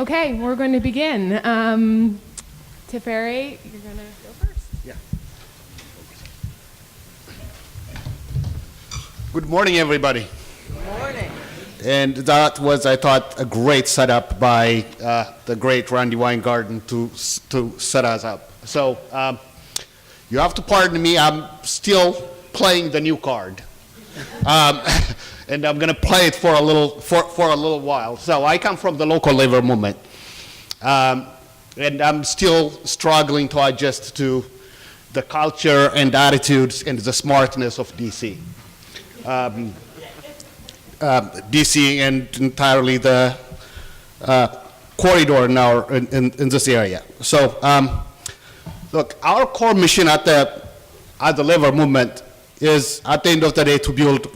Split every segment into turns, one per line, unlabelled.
Okay, we're going to begin. Teferi, you're going to go first.
Yeah. Good morning, everybody.
Good morning.
And that was, I thought, a great setup by the great Randy Weingarten to set us up. So you have to pardon me, I'm still playing the new card. And I'm going to play it for a little while. So I come from the local labor movement. And I'm still struggling to adjust to the culture and attitudes and the smartness of DC. DC and entirely the corridor now in this area. So look, our core mission at the labor movement is, at the end of the day, to build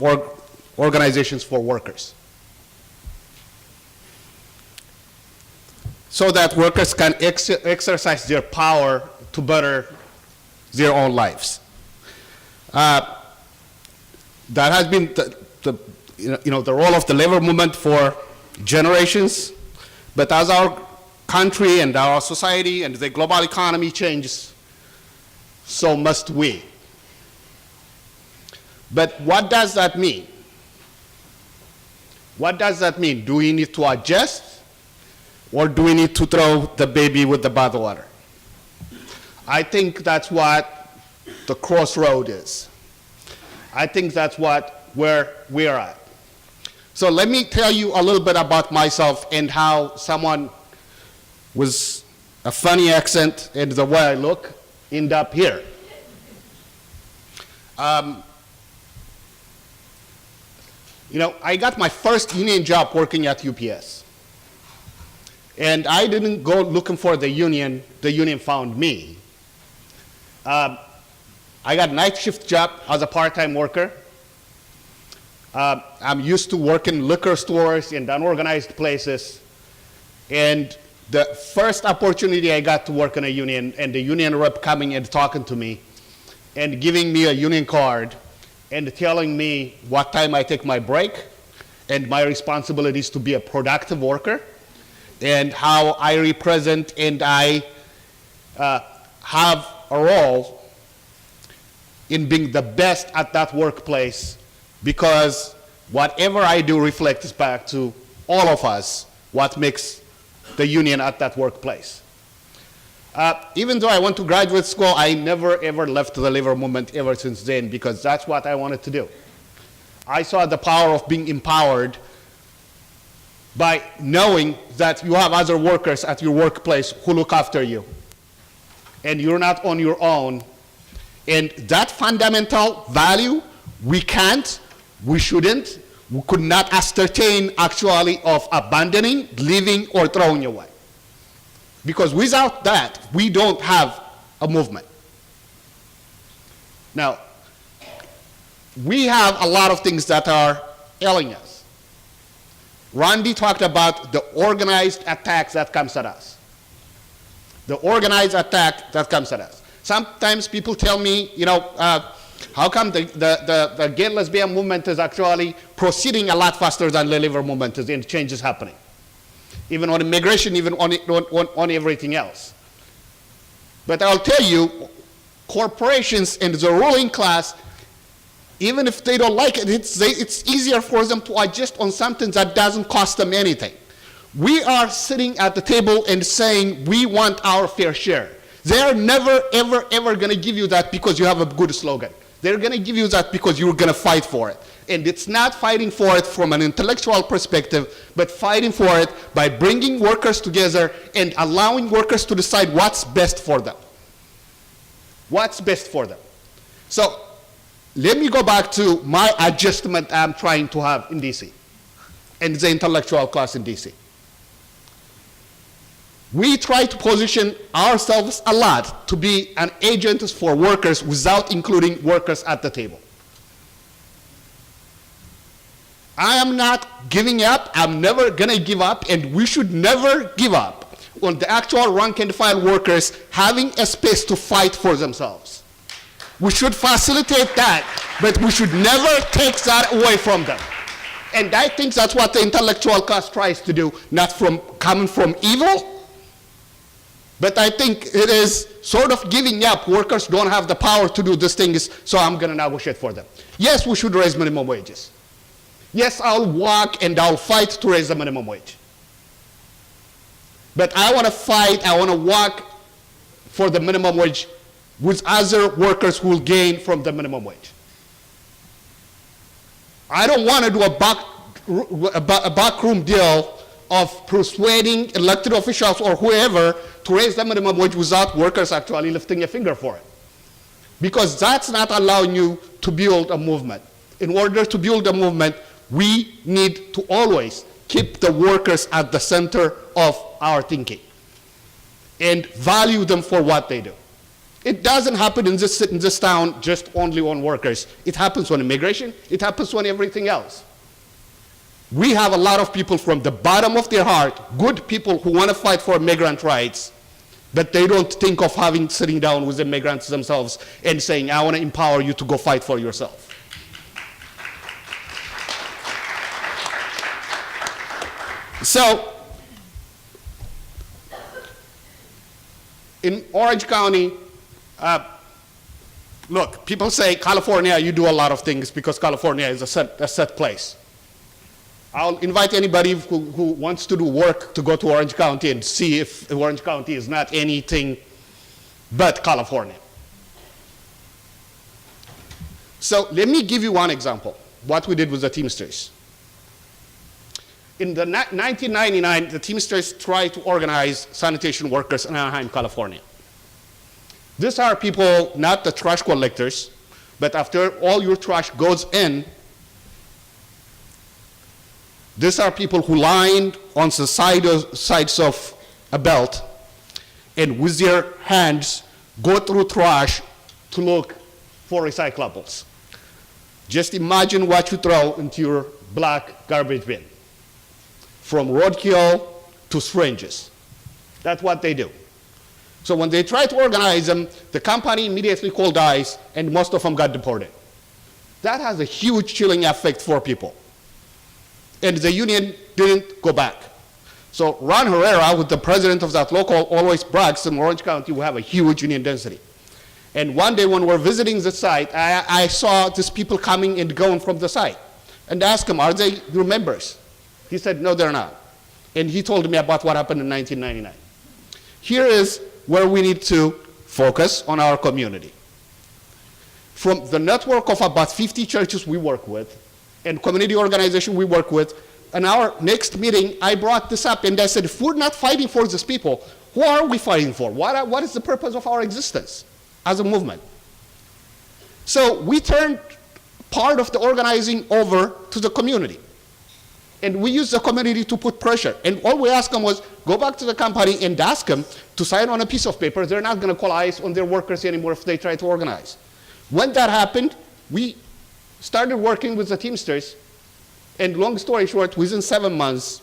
organizations for workers, so that workers can exercise their power to better their own lives. That has been the role of the labor movement for generations, but as our country and our society and the global economy changes, so must we. But what does that mean? What does that mean? Do we need to adjust, or do we need to throw the baby with the bathwater? I think that's what the crossroad is. I think that's where we're at. So let me tell you a little bit about myself and how someone with a funny accent and the way I look end up here. I got my first union job working at UPS. And I didn't go looking for the union found me. I got a night shift job as a part-time worker. I'm used to working liquor stores and unorganized places. And the first opportunity I got to work in a union, and the union rep coming and talking to me and giving me a union card and telling me what time I take my break and my responsibilities to be a productive worker, and how I represent and I have a role in being the best at that workplace, because whatever I do reflects back to all of us what makes the union at that workplace. Even though I went to graduate school, I never ever left the labor movement ever since then, because that's what I wanted to do. I saw the power of being empowered by knowing that you have other workers at your workplace who look after you, and you're not on your own. And that fundamental value, we shouldn't, we could not ascertain actually of abandoning, leaving, or throwing away. Because without that, we don't have a movement. Now, we have a lot of things that are ailing us. Randy talked about the organized attack that comes at us. The organized attack that comes at us. Sometimes people tell me, how come the gay and lesbian movement is actually proceeding a lot faster than the labor movement is, and change is happening? Even on immigration, even on everything else. But I'll tell you, corporations and the ruling class, even if they don't like it, it's easier for them to adjust on something that doesn't cost them anything. We are sitting at the table and saying we want our fair share. They're never, ever, ever going to give you that because you have a good slogan. They're going to give you that because you're going to fight for it. And it's not fighting for it from an intellectual perspective, but fighting for it by bringing workers together and allowing workers to decide what's best for them. What's best for them. So let me go back to my adjustment I'm trying to have in DC and the intellectual class in DC. We try to position ourselves a lot to be an agent for workers without including workers at the table. I am not giving up. I'm never going to give up, and we should never give up on the actual rank and file workers having a space to fight for themselves. We should facilitate that, but we should never take that away from them. And I think that's what the intellectual class tries to do, not from coming from evil, but I think it is sort of giving up. Workers don't have the power to do these things, so I'm going to negotiate for them. Yes, we should raise minimum wages. Yes, I'll walk and I'll fight to raise the minimum wage. But I want to fight, I want to walk for the minimum wage with other workers who will gain from the minimum wage. I don't want to do a backroom deal of persuading elected officials or whoever to raise the minimum wage without workers actually lifting a finger for it. Because that's not allowing you to build a movement. In order to build a movement, we need to always keep the workers at the center of our thinking and value them for what they do. It doesn't happen in this town just only on workers. It happens on immigration. It happens on everything else. We have a lot of people from the bottom of their heart, good people who want to fight for immigrant rights, but they don't think of sitting down with immigrants themselves and saying, I want to empower you to go fight for yourself. So, in Orange County, look, people say, California, you do a lot of things because California is a set place. I'll invite anybody who wants to do work to go to Orange County and see if Orange County is not anything but California. So let me give you one example, what we did with the Teamsters. In 1999, the Teamsters tried to organize sanitation workers in Anaheim, California. These are people, not the trash collectors, but after all your trash goes in, these are people who lined on the sides of a belt and with their hands go through trash to look for recyclables. Just imagine what you throw into your black garbage bin. From roadkill to syringes. That's what they do. So when they tried to organize them, the company immediately called ICE, and most of them got deported. That has a huge chilling effect for people. And the union didn't go back. So Ron Herrera, who's the president of that local, always brags in Orange County we have a huge union density. And one day when we're visiting the site, I saw these people coming and going from the site. And asked them, are they your members? He said, no, they're not. And he told me about what happened in 1999. Here is where we need to focus on our community. From the network of about 50 churches we work with and community organization we work with, in our next meeting, I brought this up and I said, if we're not fighting for these people, who are we fighting for? What is the purpose of our existence as a movement? So we turned part of the organizing over to the community. And we use the community to put pressure. And all we ask them was, go back to the company and ask them to sign on a piece of paper. They're not going to call ICE on their workers anymore if they try to organize. When that happened, we started working with the Teamsters. And long story short, within 7 months,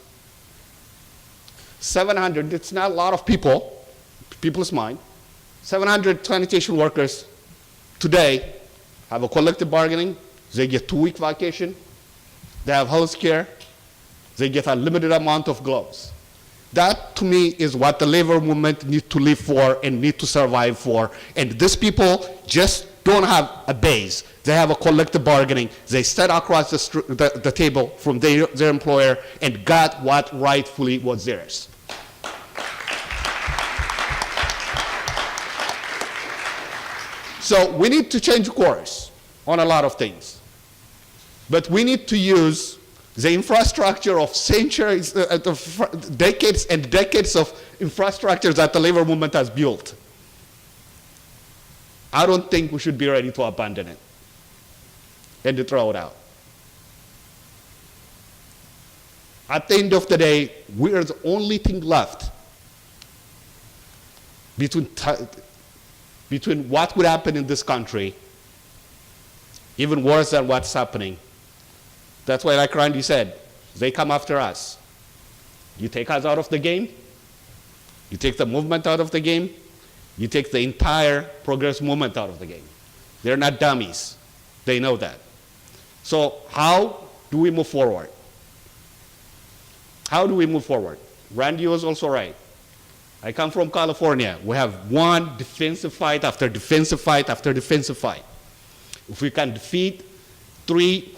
700, it's not a lot of people, people's mind, 700 sanitation workers today have a collective bargaining. They get 2-week vacation. They have health care. They get a limited amount of gloves. That, to me, is what the labor movement needs to live for and need to survive for. And these people just don't have a base. They have a collective bargaining. They sat across the table from their employer and got what rightfully was theirs. So we need to change course on a lot of things. But we need to use the infrastructure of centuries, decades and decades of infrastructure that the labor movement has built. I don't think we should be ready to abandon it and to throw it out. At the end of the day, we are the only thing left between what would happen in this country, even worse than what's happening. That's why, like Randy said, they come after us. You take us out of the game, you take the movement out of the game, you take the entire progress movement out of the game. They're not dummies. They know that. So how do we move forward? How do we move forward? Randy was also right. I come from California. We have won defensive fight after defensive fight after defensive fight. If we can defeat 3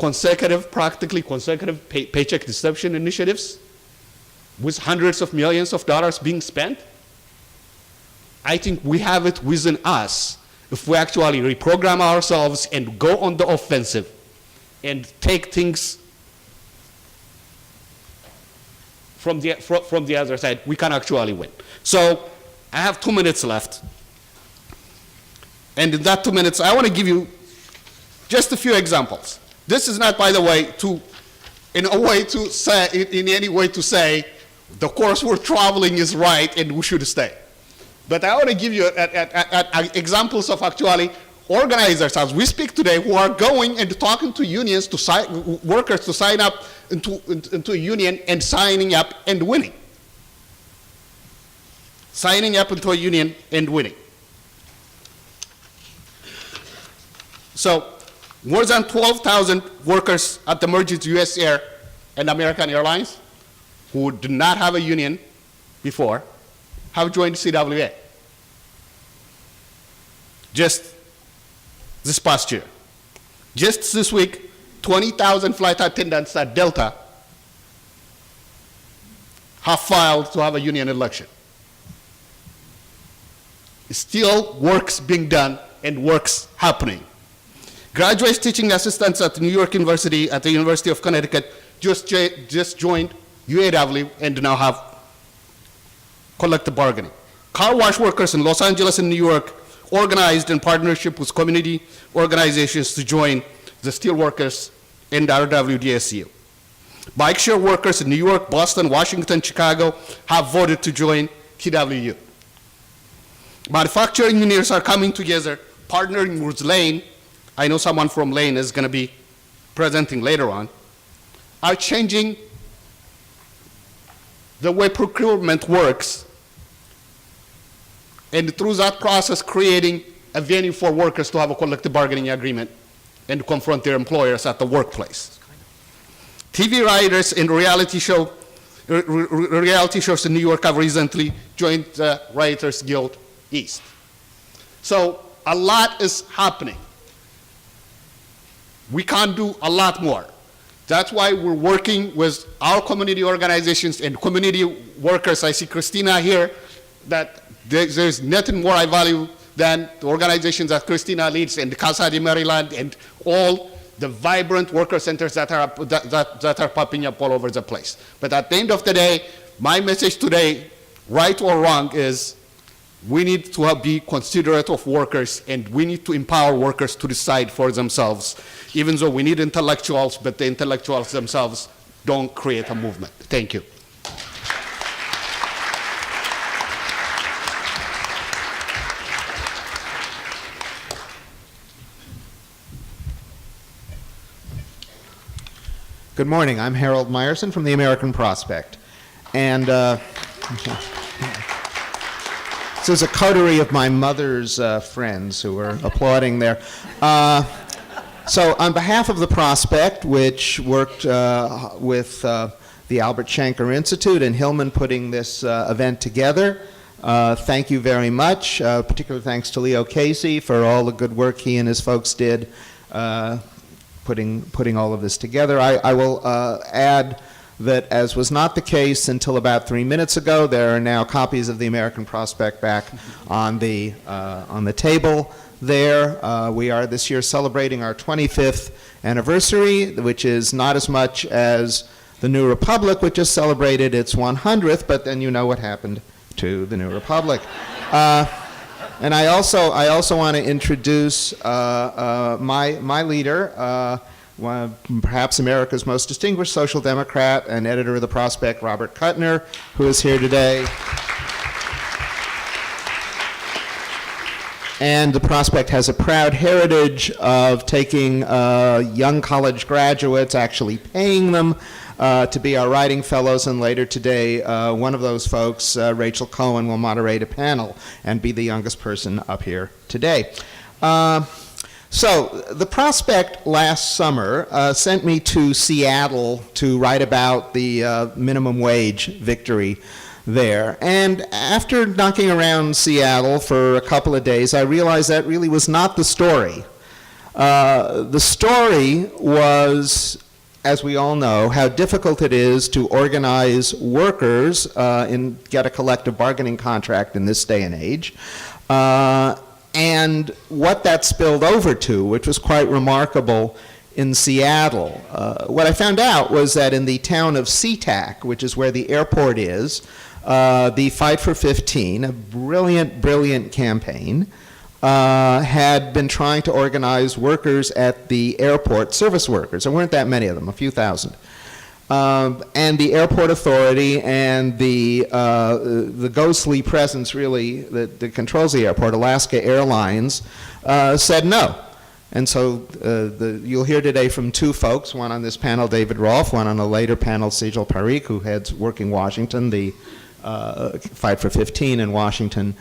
practically consecutive paycheck deception initiatives with hundreds of millions of dollars being spent, I think we have it within us if we actually reprogram ourselves and go on the offensive and take things from the other side, we can actually win. So I have 2 minutes left. And in that 2 minutes, I want to give you just a few examples. This is not, by the way, in any way to say the course we're traveling is right and we should stay. But I want to give you examples of actually organizers as we speak today who are going and talking to unions, workers to sign up into a union and signing up and winning. Signing up into a union and winning. So, more than 12,000 workers at the merged US Air and American Airlines who did not have a union before have joined CWA. Just this past year. Just this week, 20,000 flight attendants at Delta have filed to have a union election. Still work's being done and work's happening. Graduate teaching assistants at New York University, at the University of Connecticut, just joined UAW and now have collective bargaining. Car wash workers in Los Angeles and New York organized in partnership with community organizations to join the steelworkers and RWDSU. Bike share workers in New York, Boston, Washington, Chicago have voted to join TWU. Manufacturing unions are coming together, partnering with Lane. I know someone from Lane is going to be presenting later on, are changing the way procurement works, and through that process creating a venue for workers to have a collective bargaining agreement and confront their employers at the workplace. TV writers in reality shows in New York have recently joined the Writers Guild East. So a lot is happening. We can do a lot more. That's why we're working with our community organizations and community workers. I see Christina here, that there's nothing more I value than the organizations that Christina leads and Casa de Maryland and all the vibrant worker centers that are popping up all over the place. But at the end of the day, my message today, right or wrong, is we need to be considerate of workers and we need to empower workers to decide for themselves, even though we need intellectuals, but the intellectuals themselves don't create a movement. Thank you.
Good morning. I'm Harold Meyerson from the American Prospect. And this is a coterie of my mother's friends who are applauding there. So on behalf of the Prospect, which worked with the Albert Shanker Institute and Hillman putting this event together, thank you very much. Particular thanks to Leo Casey for all the good work he and his folks did putting all of this together. I will add that, as was not the case until about 3 minutes ago, there are now copies of the American Prospect back on the table there. We are this year celebrating our 25th anniversary, which is not as much as the New Republic, which just celebrated its 100th, but then you know what happened to the New Republic. And I also want to introduce my leader, perhaps America's most distinguished social democrat and editor of the Prospect, Robert Kuttner, who is here today. And the Prospect has a proud heritage of taking young college graduates, actually paying them to be our writing fellows, and later today, one of those folks, Rachel Cohen, will moderate a panel and be the youngest person up here today. So the Prospect last summer sent me to Seattle to write about the minimum wage victory there. And after knocking around Seattle for a couple of days, I realized that really was not the story. The story was, as we all know, how difficult it is to organize workers and get a collective bargaining contract in this day and age. And what that spilled over to, which was quite remarkable in Seattle. What I found out was that in the town of SeaTac, which is where the airport is, the Fight for 15, a brilliant, brilliant campaign, had been trying to organize workers at the airport, service workers. There weren't that many of them, a few thousand. And the airport authority and the ghostly presence, really, that controls the airport, Alaska Airlines, said no. And so you'll hear today from two folks, one on this panel, David Rolfe, one on a later panel, Sejal Parikh, who heads Working Washington, the Fight for 15 in Washington,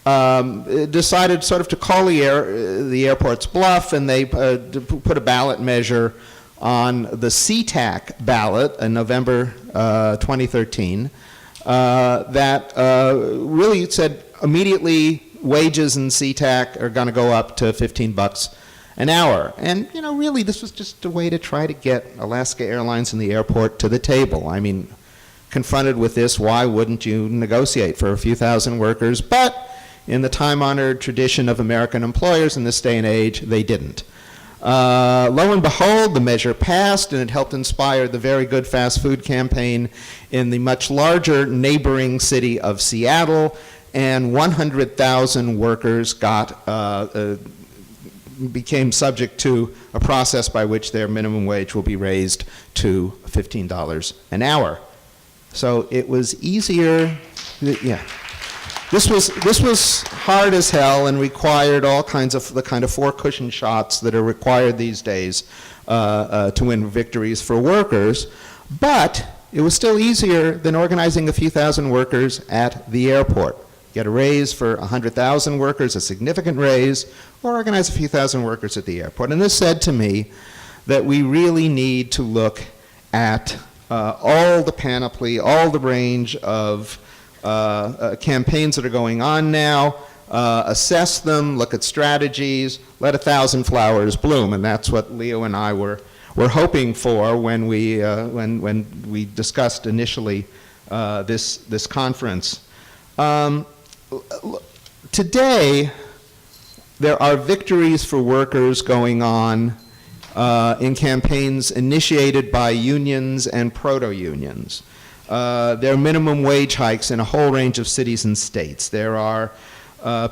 decided sort of to call the airport's bluff, and they put a ballot measure on the SeaTac ballot in November 2013 that really said immediately wages in SeaTac are going to go up to $15 an hour. And, you know, really this was just a way to try to get Alaska Airlines and the airport to the table. I mean, confronted with this, why wouldn't you negotiate for a few thousand workers? But in the time-honored tradition of American employers in this day and age, they didn't. Lo and behold, the measure passed, and it helped inspire the very good fast food campaign in the much larger neighboring city of Seattle, and 100,000 workers became subject to a process by which their minimum wage will be raised to $15 an hour. So it was easier, yeah. This was hard as hell and required all kinds of the kind of four cushion shots that are required these days to win victories for workers. But it was still easier than organizing a few thousand workers at the airport. Get a raise for 100,000 workers, a significant raise, or organize a few thousand workers at the airport. And this said to me that we really need to look at all the panoply, all the range of campaigns that are going on now, assess them, look at strategies, let 1,000 flowers bloom, and that's what Leo and I were hoping for when we discussed initially this conference. Today, there are victories for workers going on in campaigns initiated by unions and proto-unions. There are minimum wage hikes in a whole range of cities and states. There are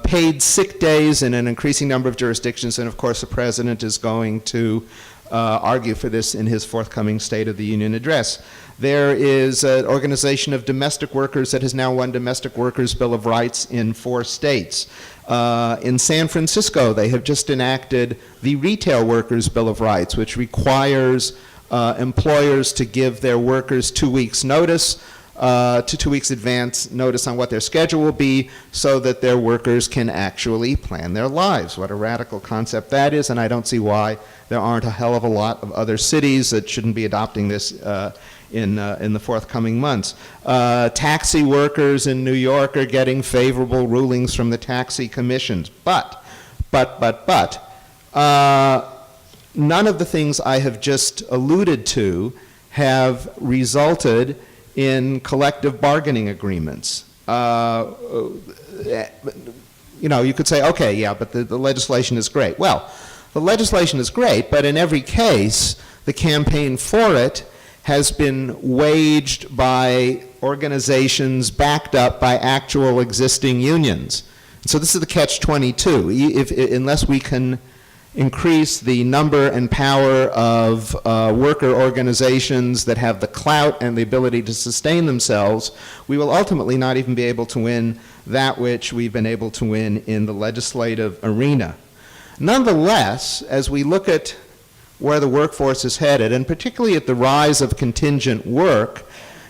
paid sick days in an increasing number of jurisdictions, and of course the President is going to argue for this in his forthcoming State of the Union address. There is an organization of domestic workers that has now won Domestic Workers' Bill of Rights in 4 states. In San Francisco, they have just enacted the Retail Workers' Bill of Rights, which requires employers to give their workers 2 weeks' notice, 2 weeks advance notice on what their schedule will be, so that their workers can actually plan their lives. What a radical concept that is, and I don't see why there aren't a hell of a lot of other cities that shouldn't be adopting this in the forthcoming months. Taxi workers in New York are getting favorable rulings from the taxi commissions, but none of the things I have just alluded to have resulted in collective bargaining agreements. You know, you could say, okay, yeah, but the legislation is great. Well, the legislation is great, but in every case, the campaign for it has been waged by organizations backed up by actual existing unions. So this is the catch-22. Unless we can increase the number and power of worker organizations that have the clout and the ability to sustain themselves, we will ultimately not even be able to win that which we've been able to win in the legislative arena. Nonetheless, as we look at where the workforce is headed, and particularly at the rise of contingent work,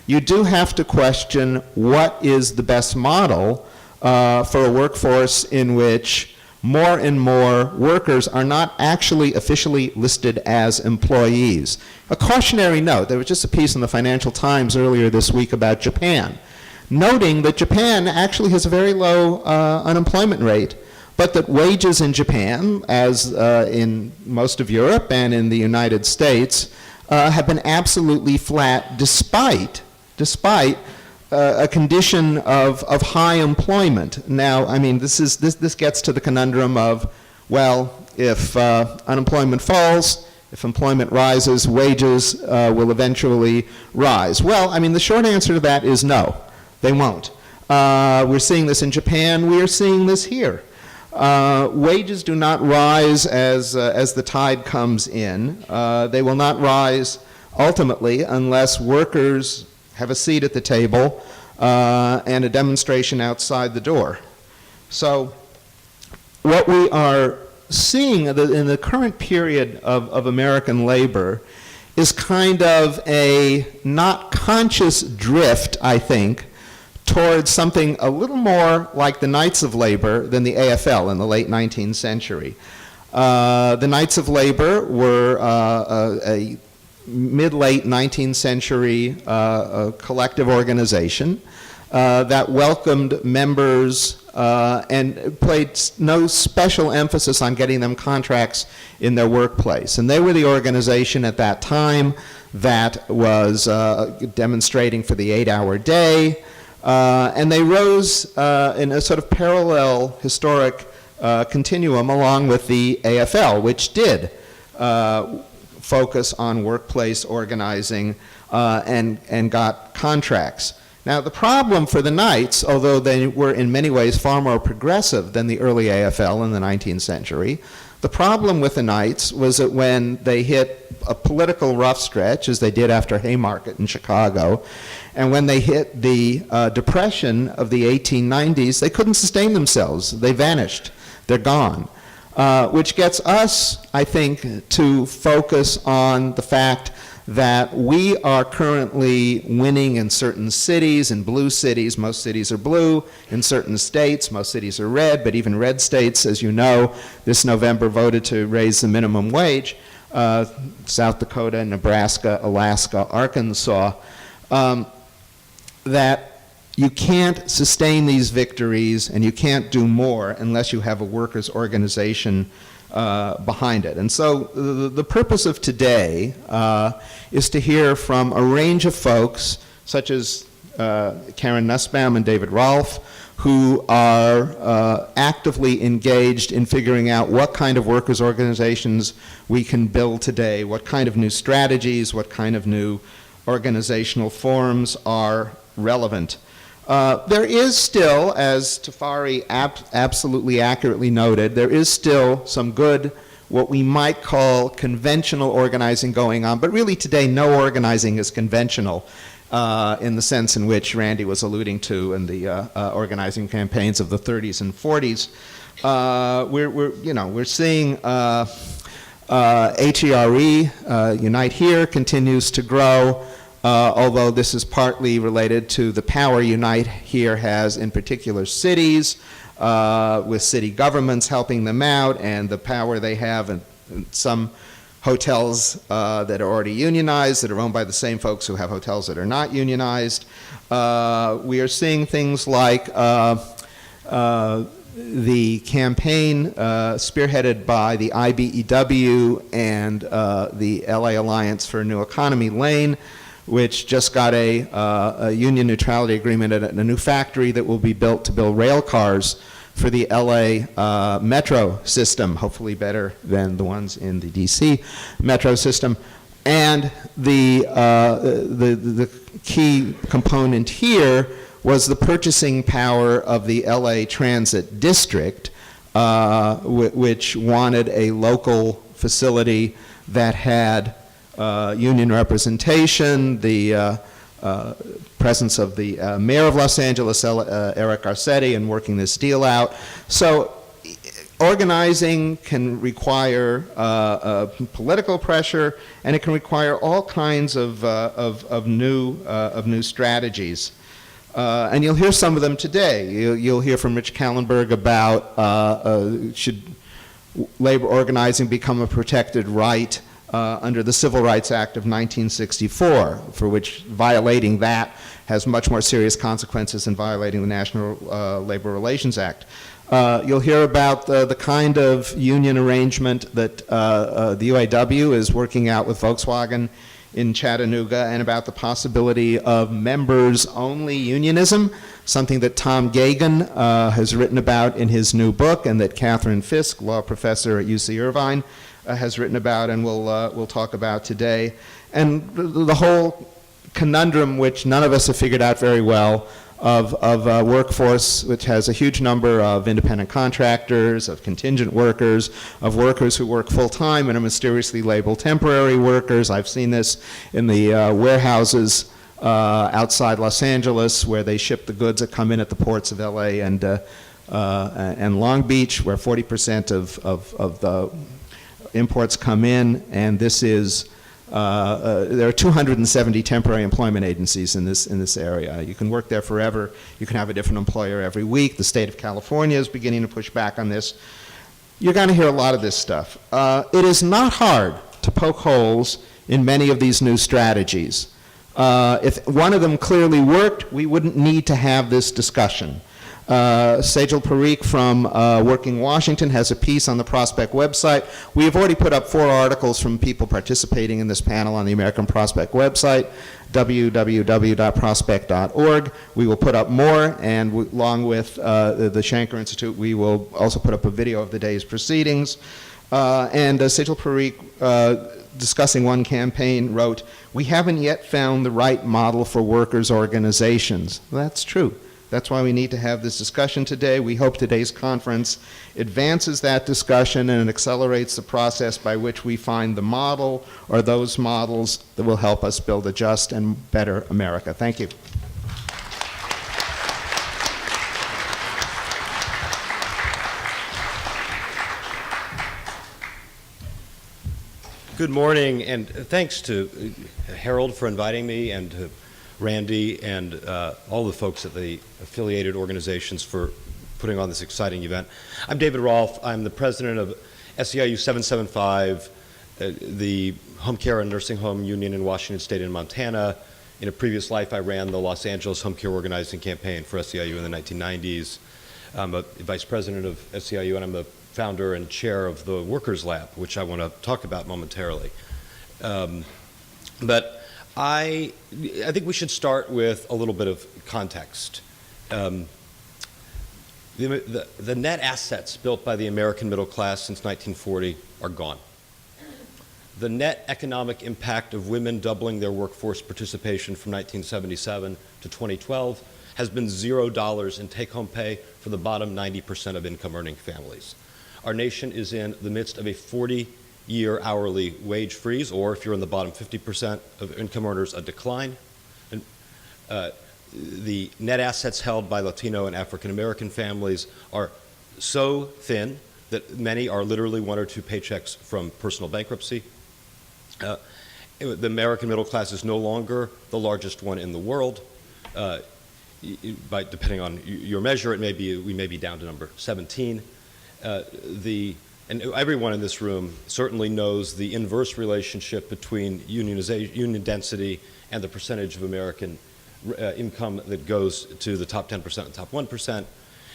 you do have to question what is the best model for a workforce in which more and more workers are not actually officially listed as employees. A cautionary note, there was just a piece in the Financial Times earlier this week about Japan, noting that Japan actually has a very low unemployment rate, but that wages in Japan, as in most of Europe and in the United States, have been absolutely flat despite a condition of high employment. Now, I mean, this gets to the conundrum of, well, if unemployment falls, if employment rises, wages will eventually rise. Well, I mean, the short answer to that is no, they won't. We're seeing this in Japan, we are seeing this here. Wages do not rise as the tide comes in. They will not rise ultimately unless workers have a seat at the table and a demonstration outside the door. So what we are seeing in the current period of American labor is kind of a not conscious drift, I think, towards something a little more like the Knights of Labor than the AFL in the late 19th century. The Knights of Labor were a mid-late 19th century collective organization that welcomed members and played no special emphasis on getting them contracts in their workplace. And they were the organization at that time that was demonstrating for the 8-hour day. And they rose in a sort of parallel historic continuum along with the AFL, which did focus on workplace organizing and got contracts. Now, the problem for the Knights, although they were in many ways far more progressive than the early AFL in the 19th century, the problem with the Knights was that when they hit a political rough stretch, as they did after Haymarket in Chicago, and when they hit the depression of the 1890s, they couldn't sustain themselves. They vanished. They're gone. Which gets us, I think, to focus on the fact that we are currently winning in certain cities, in blue cities. Most cities are blue. In certain states, most cities are red, but even red states, as you know, this November voted to raise the minimum wage. South Dakota, Nebraska, Alaska, Arkansas, that you can't sustain these victories and you can't do more unless you have a workers' organization behind it. And so the purpose of today is to hear from a range of folks, such as Karen Nussbaum and David Rolfe, who are actively engaged in figuring out what kind of workers' organizations we can build today, what kind of new strategies, what kind of new organizational forms are relevant. There is still, as Tafari absolutely accurately noted, there is still some good, what we might call conventional organizing going on, but really today no organizing is conventional in the sense in which Randy was alluding to in the organizing campaigns of the 30s and 40s. We're seeing HERE, Unite Here, continues to grow. Although this is partly related to the power Unite Here has in particular cities, with city governments helping them out, and the power they have in some hotels that are already unionized, that are owned by the same folks who have hotels that are not unionized. We are seeing things like the campaign spearheaded by the IBEW and the LA Alliance for a New Economy, Lane, which just got a union neutrality agreement at a new factory that will be built to build rail cars for the LA metro system, hopefully better than the ones in the DC metro system. And the key component here was the purchasing power of the LA Transit District, which wanted a local facility that had union representation, the presence of the mayor of Los Angeles, Eric Garcetti, in working this deal out. So organizing can require political pressure, and it can require all kinds of new strategies. And you'll hear some of them today. You'll hear from Rich Kallenberg about should labor organizing become a protected right under the Civil Rights Act of 1964, for which violating that has much more serious consequences than violating the National Labor Relations Act. You'll hear about the kind of union arrangement that the UAW is working out with Volkswagen in Chattanooga, and about the possibility of members-only unionism, something that Tom Gagan has written about in his new book, and that Catherine Fisk, law professor at UC Irvine, has written about and we'll talk about today. And the whole conundrum, which none of us have figured out very well, of a workforce which has a huge number of independent contractors, of contingent workers, of workers who work full-time and are mysteriously labeled temporary workers. I've seen this in the warehouses outside Los Angeles, where they ship the goods that come in at the ports of LA and Long Beach, where 40% of the imports come in, and this is there are 270 temporary employment agencies in this area. You can work there forever. You can have a different employer every week. The state of California is beginning to push back on this. You're going to hear a lot of this stuff. It is not hard to poke holes in many of these new strategies. If one of them clearly worked, we wouldn't need to have this discussion. Sejal Parikh from Working Washington has a piece on the Prospect website. We have already put up 4 articles from people participating in this panel on the American Prospect website, www.prospect.org. We will put up more, and along with the Shanker Institute, we will also put up a video of the day's proceedings. And Sejal Parikh, discussing one campaign, wrote, "We haven't yet found the right model for workers' organizations." That's true. That's why we need to have this discussion today. We hope today's conference advances that discussion and accelerates the process by which we find the model or those models that will help us build a just and better America. Thank you.
Good morning, and thanks to Harold for inviting me, and to Randy and all the folks at the affiliated organizations for putting on this exciting event. I'm David Rolfe. I'm the president of SEIU 775, the home care and nursing home union in Washington State and Montana. In a previous life, I ran the Los Angeles home care organizing campaign for SEIU in the 1990s. I'm a vice president of SEIU, and I'm the founder and chair of the Workers Lab, which I want to talk about momentarily. But I think we should start with a little bit of context. The net assets built by the American middle class since 1940 are gone. The net economic impact of women doubling their workforce participation from 1977 to 2012 has been $0 in take-home pay for the bottom 90% of income-earning families. Our nation is in the midst of a 40-year hourly wage freeze, or if you're in the bottom 50% of income earners, a decline. And, the net assets held by Latino and African American families are so thin that many are literally 1 or 2 paychecks from personal bankruptcy. The American middle class is no longer the largest one in the world. Depending on your measure, we may be down to number 17. And everyone in this room certainly knows the inverse relationship between union density and the percentage of American income that goes to the top 10% and top 1%.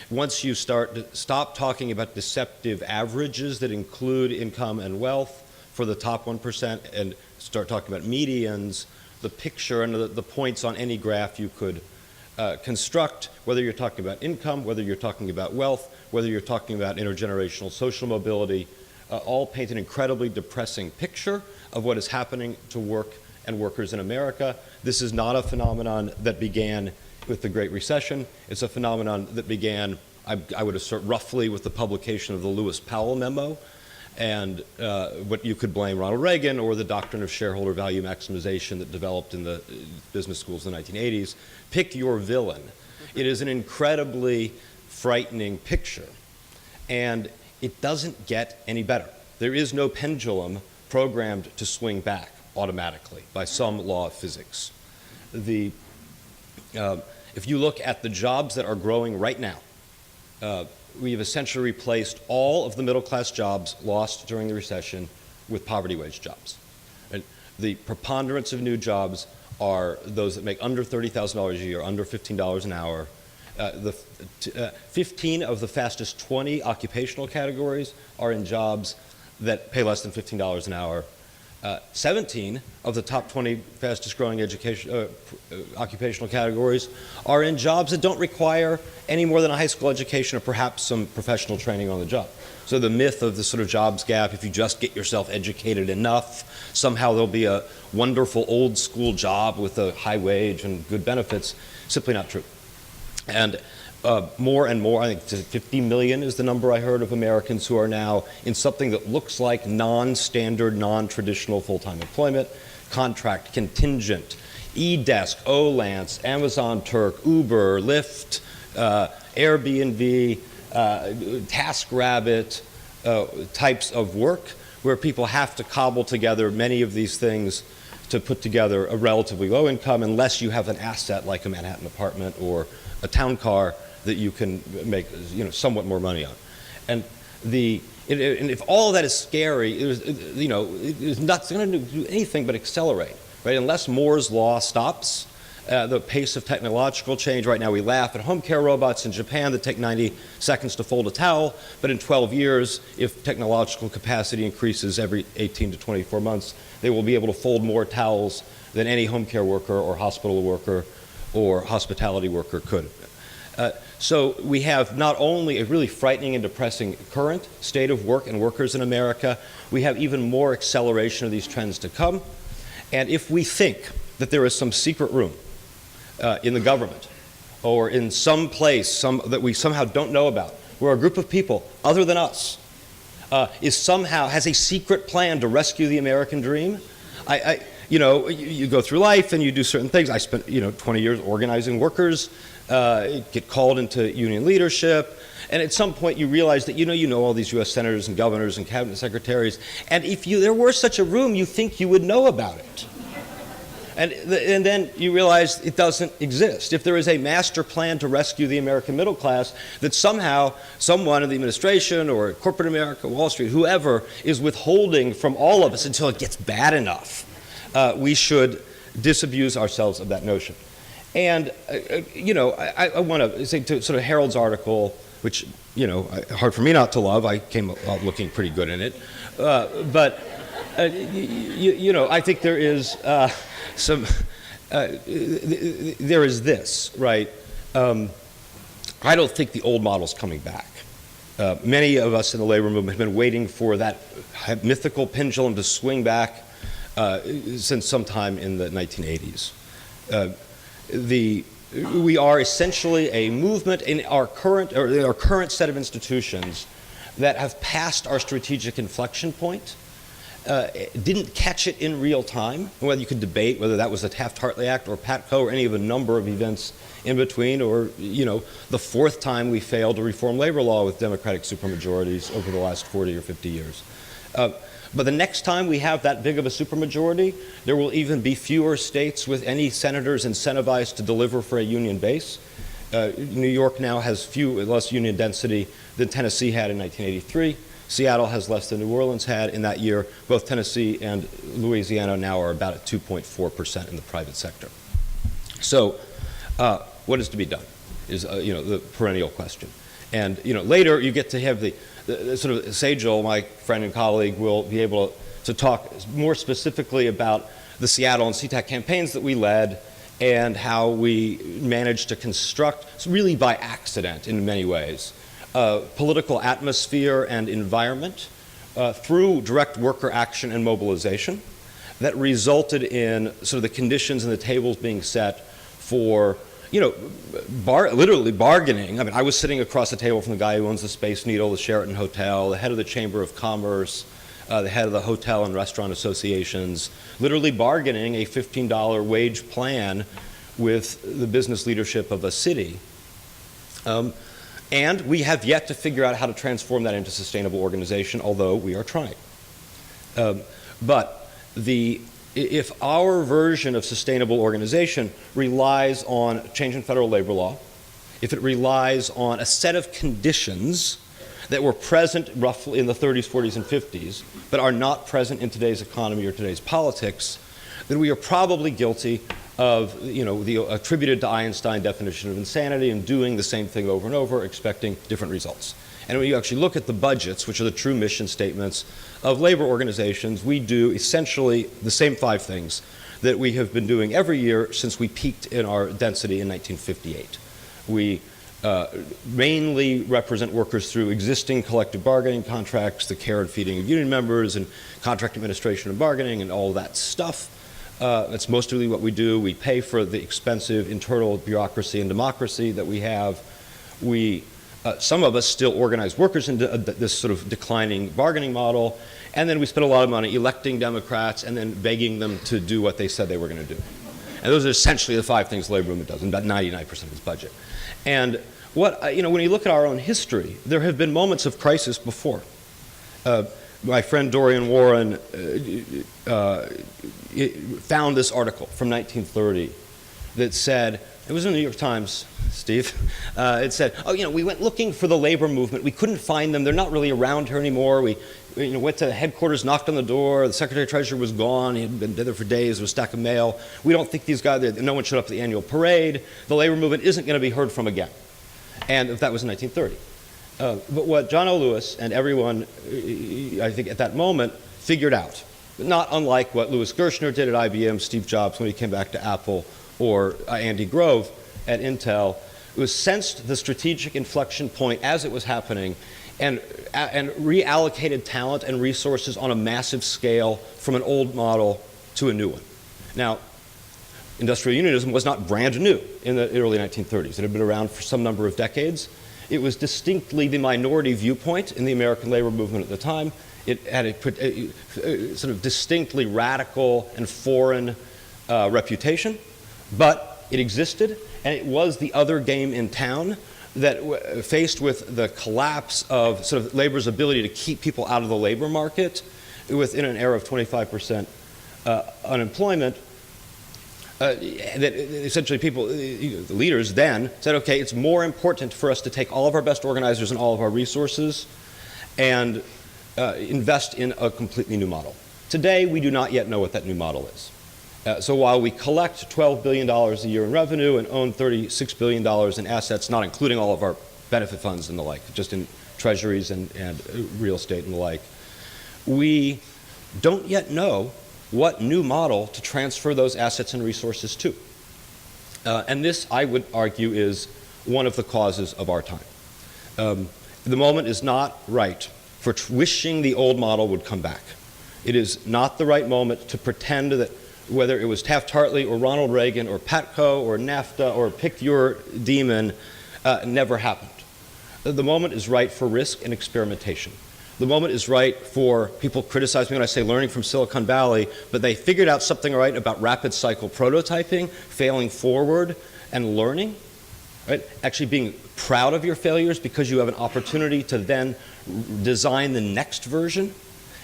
Once you stop talking about deceptive averages that include income and wealth for the top 1% and start talking about medians, the picture and the points on any graph you could construct, whether you're talking about income, whether you're talking about wealth, whether you're talking about intergenerational social mobility, all paint an incredibly depressing picture of what is happening to work and workers in America. This is not a phenomenon that began with the Great Recession. It's a phenomenon that began, I would assert, roughly with the publication of the Lewis Powell memo, and what you could blame Ronald Reagan or the doctrine of shareholder value maximization that developed in the business schools in the 1980s. Pick your villain. It is an incredibly frightening picture, and it doesn't get any better. There is no pendulum programmed to swing back automatically by some law of physics. If you look at the jobs that are growing right now, we have essentially replaced all of the middle-class jobs lost during the recession with poverty wage jobs. And the preponderance of new jobs are those that make under $30,000 a year, under $15 an hour. 15 of the fastest 20 occupational categories are in jobs that pay less than $15 an hour. 17 of the top 20 fastest growing occupational categories are in jobs that don't require any more than a high school education or perhaps some professional training on the job. So the myth of the sort of jobs gap, if you just get yourself educated enough, somehow there'll be a wonderful old school job with a high wage and good benefits, simply not true. And more and more, I think 50 million is the number I heard of Americans who are now in something that looks like non-standard, non-traditional full-time employment, contract, contingent, eDesk, Olance, Amazon Turk, Uber, Lyft, Airbnb, TaskRabbit types of work where people have to cobble together many of these things to put together a relatively low income unless you have an asset like a Manhattan apartment or a town car that you can make somewhat more money on. And if all of that is scary, it's not going to do anything but accelerate, right? Unless Moore's law stops the pace of technological change. Right now we laugh at home care robots in Japan that take 90 seconds to fold a towel, but in 12 years, if technological capacity increases every 18 to 24 months, they will be able to fold more towels than any home care worker or hospital worker or hospitality worker could. So we have not only a really frightening and depressing current state of work and workers in America, we have even more acceleration of these trends to come. And if we think that there is some secret room in the government or in some place that we somehow don't know about, where a group of people other than us has a secret plan to rescue the American dream, you go through life and you do certain things. I spent 20 years organizing workers, get called into union leadership, and at some point you realize that you know all these U.S. senators and governors and cabinet secretaries, and if there were such a room, you think you would know about it. And then you realize it doesn't exist. If there is a master plan to rescue the American middle class, that somehow someone in the administration or corporate America, Wall Street, whoever, is withholding from all of us until it gets bad enough, we should disabuse ourselves of that notion. And, I want to say to sort of Harold's article, which, hard for me not to love. I came out looking pretty good in it. But I think there is there is this, right? I don't think the old model's coming back. Many of us in the labor movement have been waiting for that mythical pendulum to swing back since sometime in the 1980s. We are essentially a movement in our current set of institutions that have passed our strategic inflection point, didn't catch it in real time. Whether you could debate whether that was the Taft-Hartley Act or PATCO or any of a number of events in between, or the fourth time we failed to reform labor law with Democratic supermajorities over the last 40 or 50 years. But the next time we have that big of a supermajority, there will even be fewer states with any senators incentivized to deliver for a union base. New York now has less union density than Tennessee had in 1983. Seattle has less than New Orleans had in that year. Both Tennessee and Louisiana now are about at 2.4% in the private sector. So what is to be done is the perennial question. And later you get to have the sort of Sajal, my friend and colleague, will be able to talk more specifically about the Seattle and CTAC campaigns that we led and how we managed to construct, really by accident in many ways, political atmosphere and environment through direct worker action and mobilization that resulted in sort of the conditions and the tables being set for literally bargaining. I mean, I was sitting across the table from the guy who owns the Space Needle, the Sheraton Hotel, the head of the Chamber of Commerce, the head of the Hotel and Restaurant Associations, literally bargaining a $15 wage plan with the business leadership of a city. And we have yet to figure out how to transform that into sustainable organization, although we are trying. But the if our version of sustainable organization relies on change in federal labor law, if it relies on a set of conditions that were present roughly in the 30s, 40s, and 50s, but are not present in today's economy or today's politics, then we are probably guilty of, the attributed to Einstein definition of insanity and doing the same thing over and over, expecting different results. And when you actually look at the budgets, which are the true mission statements of labor organizations, we do essentially the same 5 things that we have been doing every year since we peaked in our density in 1958. We mainly represent workers through existing collective bargaining contracts, the care and feeding of union members, and contract administration and bargaining, and all that stuff. That's mostly what we do. We pay for the expensive internal bureaucracy and democracy that we have. Some of us still organize workers into this sort of declining bargaining model, and then we spend a lot of money electing Democrats and then begging them to do what they said they were going to do. And those are essentially the 5 things the labor movement does, and about 99% of its budget. And when you look at our own history, there have been moments of crisis before. My friend Dorian Warren found this article from 1930 that said, it was in the New York Times, Steve, it said, we went looking for the labor movement. We couldn't find them. They're not really around here anymore. We went to headquarters, knocked on the door. The Secretary of Treasury was gone. He had been there for days with a stack of mail. We don't think these guys, no one showed up at the annual parade. The labor movement isn't going to be heard from again. And that was in 1930. But what John O. Lewis and everyone, I think at that moment, figured out, not unlike what Louis Gershner did at IBM, Steve Jobs when he came back to Apple, or Andy Grove at Intel, it was sensed the strategic inflection point as it was happening and reallocated talent and resources on a massive scale from an old model to a new one. Now, industrial unionism was not brand new in the early 1930s. It had been around for some number of decades. It was distinctly the minority viewpoint in the American labor movement at the time. It had a sort of distinctly radical and foreign reputation, but it existed, and it was the other game in town that faced with the collapse of sort of labor's ability to keep people out of the labor market within an era of 25% unemployment, that essentially people, the leaders then said, okay, it's more important for us to take all of our best organizers and all of our resources and invest in a completely new model. Today, we do not yet know what that new model is. So while we collect $12 billion a year in revenue and own $36 billion in assets, not including all of our benefit funds and the like, just in treasuries and real estate and the like, we don't yet know what new model to transfer those assets and resources to. And this, I would argue, is one of the causes of our time. The moment is not right for wishing the old model would come back. It is not the right moment to pretend that whether it was Taft-Hartley or Ronald Reagan or PATCO or NAFTA or pick your demon, never happened. The moment is right for risk and experimentation. The moment is right for people criticize me when I say learning from Silicon Valley, but they figured out something right about rapid cycle prototyping, failing forward, and learning. Right? Actually being proud of your failures because you have an opportunity to then design the next version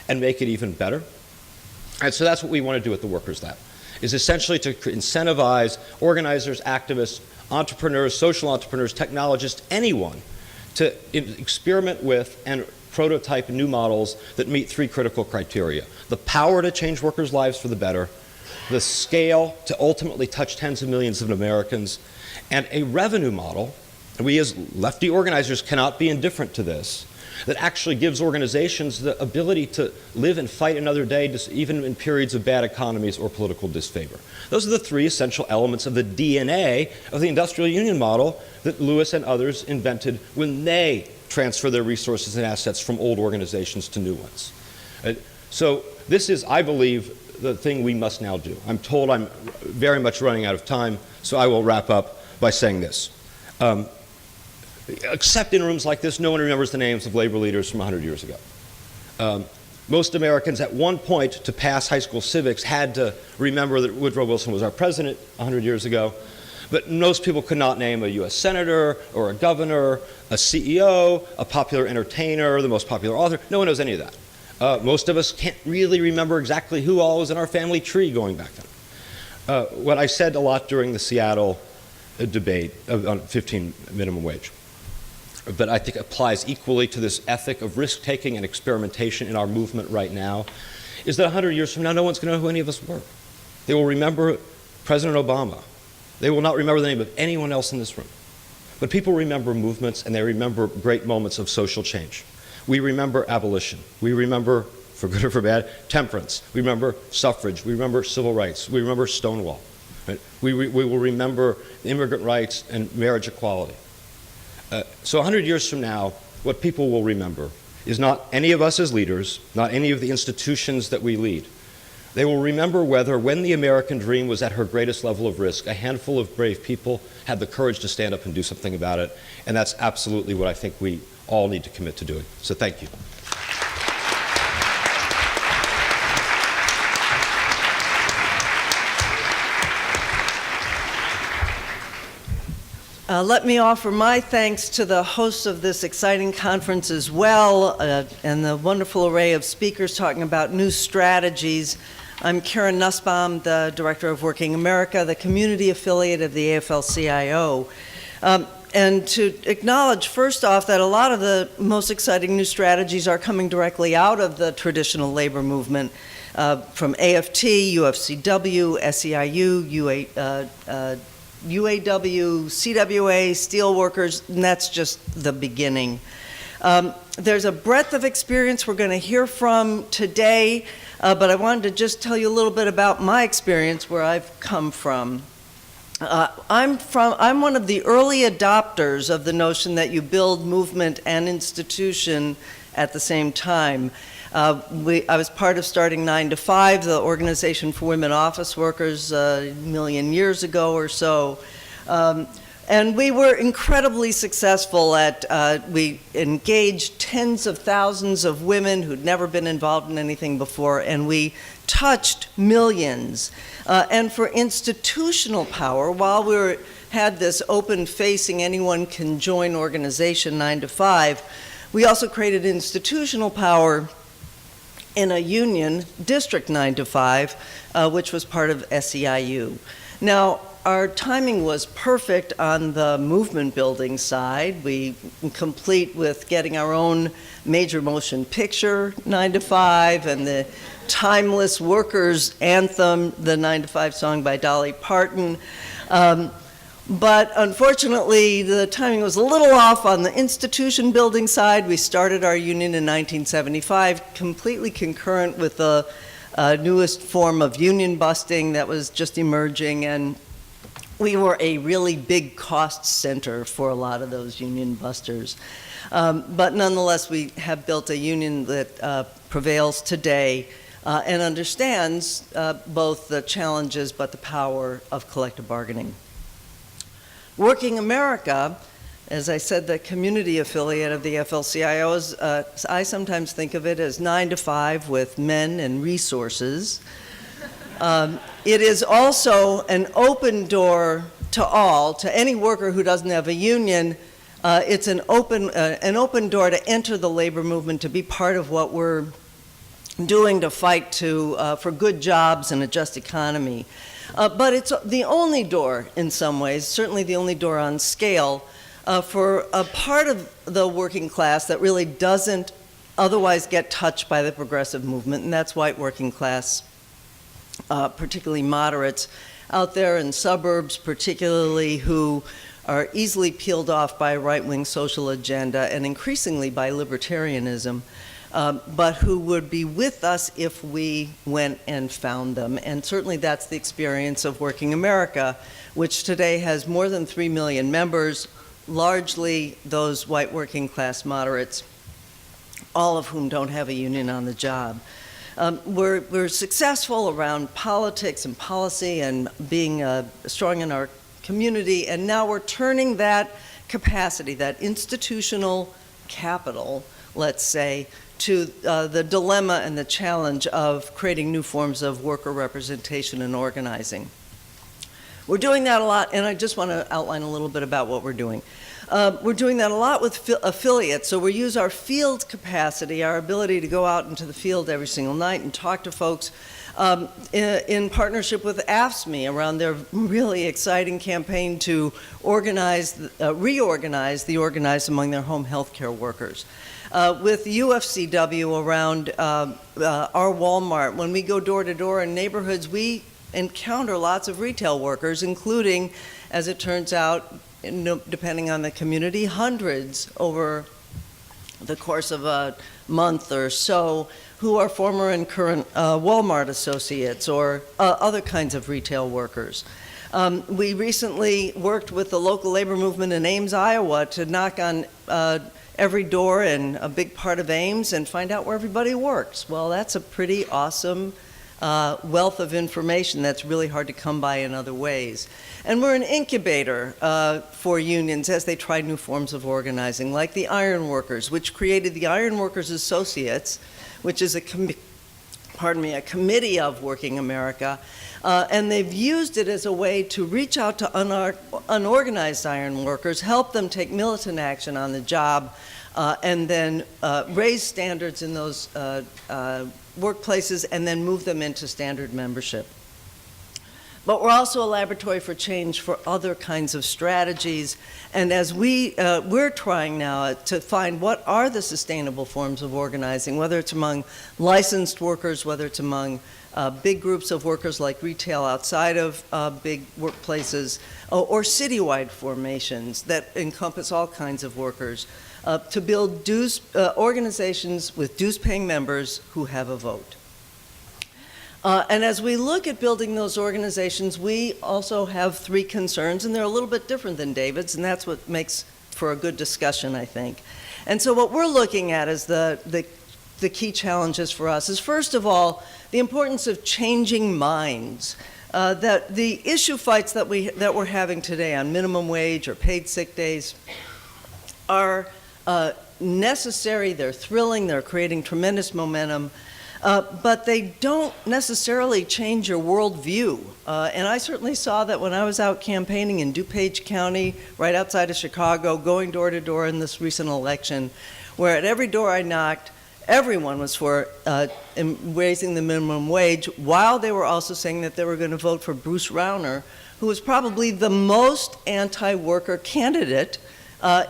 and make it even better. And so that's what we want to do at the Workers' Lab, is essentially to incentivize organizers, activists, entrepreneurs, social entrepreneurs, technologists, anyone to experiment with and prototype new models that meet 3 critical criteria: the power to change workers' lives for the better, the scale to ultimately touch tens of millions of Americans, and a revenue model, and we as lefty organizers cannot be indifferent to this, that actually gives organizations the ability to live and fight another day, even in periods of bad economies or political disfavor. Those are the 3 essential elements of the DNA of the industrial union model that Lewis and others invented when they transfer their resources and assets from old organizations to new ones. So this is, I believe, the thing we must now do. I'm told I'm very much running out of time, so I will wrap up by saying this. Except in rooms like this, no one remembers the names of labor leaders from 100 years ago. Most Americans at one point to pass high school civics had to remember that Woodrow Wilson was our president 100 years ago, but most people could not name a US senator or a governor, a CEO, a popular entertainer, the most popular author. No one knows any of that. Most of us can't really remember exactly who all was in our family tree going back then. What I said a lot during the Seattle debate on 15 minimum wage, but I think applies equally to this ethic of risk-taking and experimentation in our movement right now, is that 100 years from now, no one's going to know who any of us were. They will remember President Obama. They will not remember the name of anyone else in this room. But people remember movements, and they remember great moments of social change. We remember abolition. We remember, for good or for bad, temperance. We remember suffrage. We remember civil rights. We remember Stonewall. Right? We will remember immigrant rights and marriage equality. So 100 years from now, what people will remember is not any of us as leaders, not any of the institutions that we lead. They will remember whether, when the American dream was at her greatest level of risk, a handful of brave people had the courage to stand up and do something about it. And that's absolutely what I think we all need to commit to doing. So thank you.
Let me offer my thanks to the hosts of this exciting conference as well, and the wonderful array of speakers talking about new strategies. I'm Karen Nussbaum, the Director of Working America, the community affiliate of the AFL-CIO. And to acknowledge, first off, that a lot of the most exciting new strategies are coming directly out of the traditional labor movement, from AFT, UFCW, SEIU, UAW, CWA, steelworkers, and that's just the beginning. There's a breadth of experience we're going to hear from today, but I wanted to just tell you a little bit about my experience, where I've come from. I'm one of the early adopters of the notion that you build movement and institution at the same time. I was part of starting 9 to 5, the Organization for Women Office Workers, a million years ago or so. And we were incredibly successful we engaged tens of thousands of women who'd never been involved in anything before, and we touched millions. And for institutional power, while we had this open-facing, anyone can join organization 9 to 5, we also created institutional power in a union, District 9 to 5, which was part of SEIU. Now, our timing was perfect on the movement building side. We complete with getting our own major motion picture, 9 to 5, and the timeless workers anthem, the 9 to 5 song by Dolly Parton. But unfortunately, the timing was a little off on the institution building side. We started our union in 1975, completely concurrent with the newest form of union busting that was just emerging, and we were a really big cost center for a lot of those union busters. But nonetheless, we have built a union that prevails today and understands both the challenges but the power of collective bargaining. Working America, as I said, the community affiliate of the AFL-CIO, I sometimes think of it as 9 to 5 with men and resources. It is also an open door to all, to any worker who doesn't have a union. It's an open door to enter the labor movement, to be part of what we're doing to fight for good jobs and a just economy. But it's the only door, in some ways, certainly the only door on scale, for a part of the working class that really doesn't otherwise get touched by the progressive movement, and that's white working class, particularly moderates out there in suburbs, particularly, who are easily peeled off by a right-wing social agenda and increasingly by libertarianism. But who would be with us if we went and found them. And certainly that's the experience of Working America, which today has more than 3 million members, largely those white working class moderates, all of whom don't have a union on the job. We're successful around politics and policy and being strong in our community, and now we're turning that capacity, that institutional capital, let's say, to the dilemma and the challenge of creating new forms of worker representation and organizing. We're doing that a lot, and I just want to outline a little bit about what we're doing. We're doing that a lot with affiliates, so we use our field capacity, our ability to go out into the field every single night and talk to folks in partnership with AFSCME around their really exciting campaign to reorganize the organized among their home health care workers. With UFCW around our Walmart, when we go door to door in neighborhoods, we encounter lots of retail workers, including, as it turns out, depending on the community, hundreds over the course of a month or so, who are former and current Walmart associates or other kinds of retail workers. We recently worked with the local labor movement in Ames, Iowa, to knock on every door in a big part of Ames and find out where everybody works. Well, that's a pretty awesome wealth of information that's really hard to come by in other ways. And we're an incubator for unions as they try new forms of organizing, like the Iron Workers, which created the Iron Workers Associates, which is a committee of Working America, and they've used it as a way to reach out to unorganized iron workers, help them take militant action on the job, and then raise standards in those workplaces and then move them into standard membership. But we're also a laboratory for change for other kinds of strategies. And as we're trying now to find what are the sustainable forms of organizing, whether it's among licensed workers, whether it's among big groups of workers like retail outside of big workplaces, or citywide formations that encompass all kinds of workers, to build organizations with dues-paying members who have a vote. And as we look at building those organizations, we also have three concerns, and they're a little bit different than David's, and that's what makes for a good discussion, I think. And so what we're looking at is the key challenges for us is, first of all, the importance of changing minds. That the issue fights that we're having today on minimum wage or paid sick days are necessary, they're thrilling, they're creating tremendous momentum, but they don't necessarily change your worldview. And I certainly saw that when I was out campaigning in DuPage County, right outside of Chicago, going door to door in this recent election, where at every door I knocked, everyone was for raising the minimum wage, while they were also saying that they were going to vote for Bruce Rauner, who was probably the most anti-worker candidate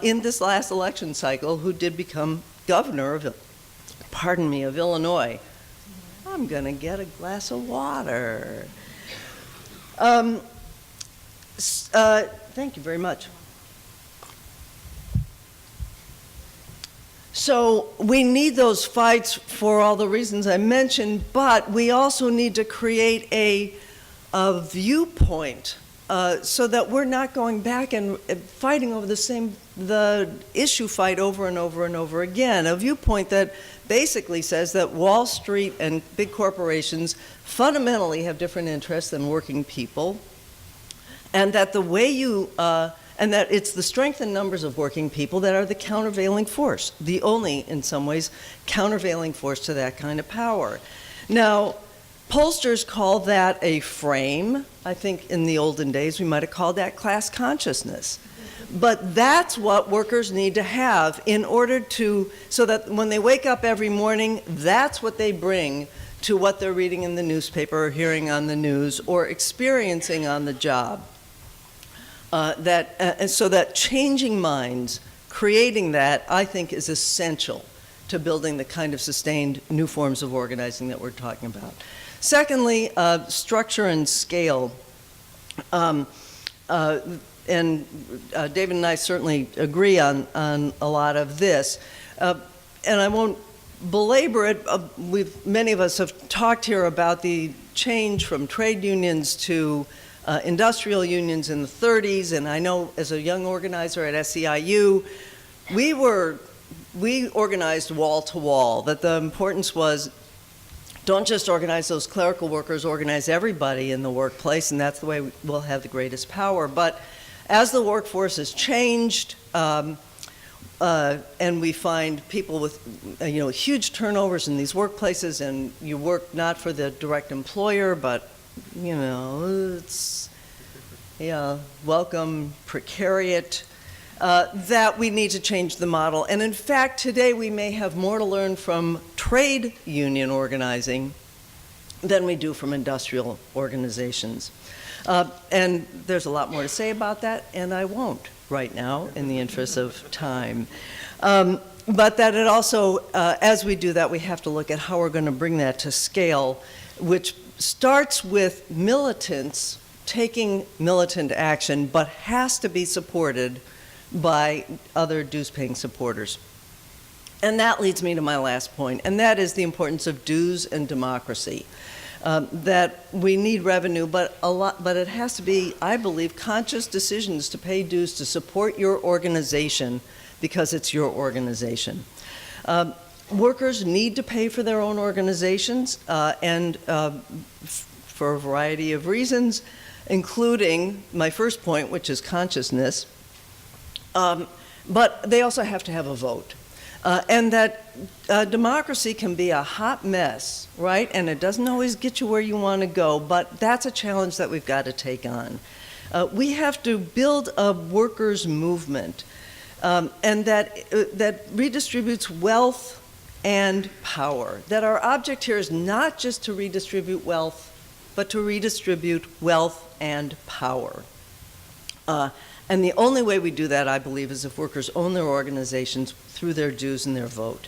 in this last election cycle, who did become governor of Illinois. I'm going to get a glass of water. Thank you very much. So we need those fights for all the reasons I mentioned, but we also need to create a viewpoint so that we're not going back and fighting over the issue fight over and over and over again. A viewpoint that basically says that Wall Street and big corporations fundamentally have different interests than working people, and that the way and that it's the strength and numbers of working people that are the countervailing force, the only, in some ways, countervailing force to that kind of power. Now, pollsters call that a frame. I think in the olden days we might have called that class consciousness. But that's what workers need to have in order so that when they wake up every morning, that's what they bring to what they're reading in the newspaper or hearing on the news or experiencing on the job. So that changing minds, creating that, I think, is essential to building the kind of sustained new forms of organizing that we're talking about. Secondly, structure and scale. And David and I certainly agree on a lot of this. And I won't belabor it. Many of us have talked here about the change from trade unions to industrial unions in the 30s, and I know as a young organizer at SEIU, we organized wall to wall, that the importance was don't just organize those clerical workers, organize everybody in the workplace, and that's the way we'll have the greatest power. But as the workforce has changed, and we find people with huge turnovers in these workplaces, and you work not for the direct employer, but it's welcome precariat. that we need to change the model. And in fact, today we may have more to learn from trade union organizing than we do from industrial organizations. And there's a lot more to say about that, and I won't right now in the interest of time. But that it also, as we do that, we have to look at how we're going to bring that to scale, which starts with militants taking militant action, but has to be supported by other dues-paying supporters. And that leads me to my last point, and that is the importance of dues and democracy. That we need revenue, but it has to be, I believe, conscious decisions to pay dues to support your organization because it's your organization. Workers need to pay for their own organizations, and for a variety of reasons, including my first point, which is consciousness. But they also have to have a vote. And that democracy can be a hot mess, right? And it doesn't always get you where you want to go, but that's a challenge that we've got to take on. We have to build a workers' movement, and that redistributes wealth and power. That our object here is not just to redistribute wealth, but to redistribute wealth and power. And the only way we do that, I believe, is if workers own their organizations through their dues and their vote.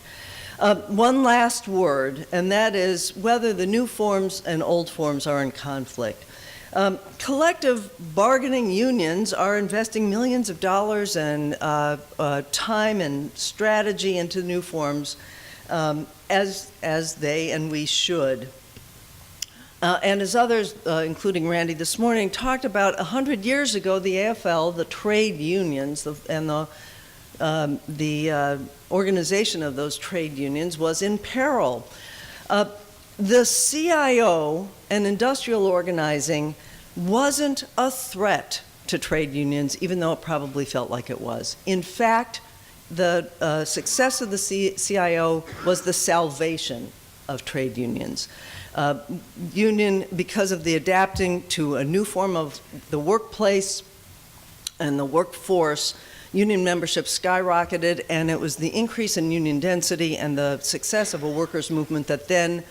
One last word, and that is whether the new forms and old forms are in conflict. Collective bargaining unions are investing millions of dollars and time and strategy into new forms, as they and we should. And as others, including Randy this morning, talked about 100 years ago, the AFL, the trade unions, and the organization of those trade unions was in peril. The CIO and industrial organizing wasn't a threat to trade unions, even though it probably felt like it was. In fact, the success of the CIO was the salvation of trade unions. Union, because of the adapting to a new form of the workplace and the workforce, union membership skyrocketed, and it was the increase in union density and the success of a workers' movement that then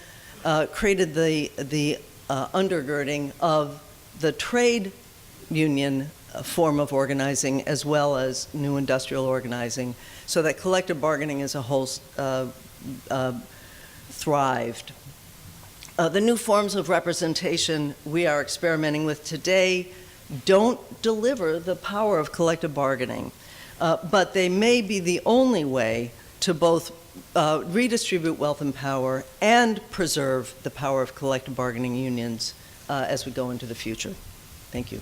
created the undergirding of the trade union form of organizing as well as new industrial organizing, so that collective bargaining as a whole thrived. The new forms of representation we are experimenting with today don't deliver the power of collective bargaining, but they may be the only way to both redistribute wealth and power and preserve the power of collective bargaining unions as we go into the future. Thank you.